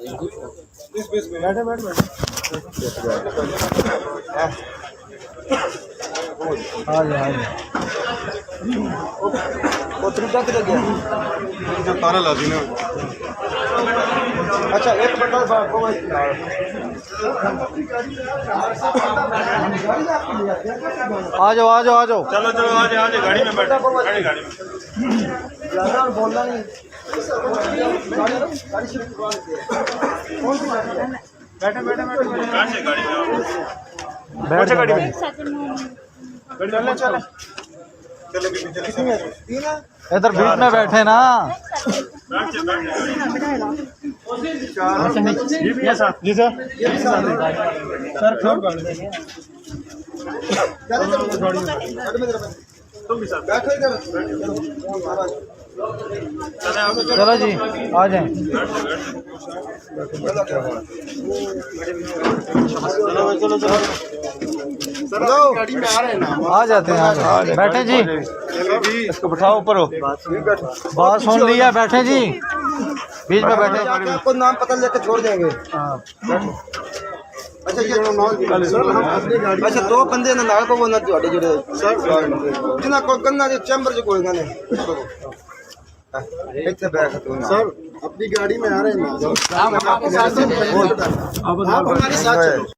बैठे बैठ बैठ जो तारा ला दी ना। अच्छा एक मिनट आ जाओ आ जाओ आ जाओ। चलो चलो आज आज गाड़ी में बैठो गाड़ी में ज्यादा बोलना नहीं। बैठे बैठे बैठे गाड़ी में बैठ गाड़ी में। चले चले चले कितनी है? तीन है। इधर बीच में बैठे ना। जी सर सर फ्लोर तुम भी सर बैठो इधर। चलो जी आ जाए। चलो चलो चलो गाड़ी में आ रहे हैं ना। आ जाते हैं बैठे जी। इसको बिठाओ ऊपर हो। बात सुन लिया बैठे जी बीच में बैठे। आपको नाम पता लेके छोड़ देंगे। अच्छा ये अच्छा दो बंदे ना नाल को वो ना ਤੁਹਾਡੇ ਜਿਹੜੇ ਜਿਨ੍ਹਾਂ ਕੋਲ ਕੰਨਾਂ ਦੇ ਚੈਂਬਰ ਚ ਕੋਈ ਗਾਣੇ ਇੱਥੇ ਬੈਠ ਤੂੰ सर अपनी गाड़ी में आ रहे हैं ना। आप हमारे साथ चलो।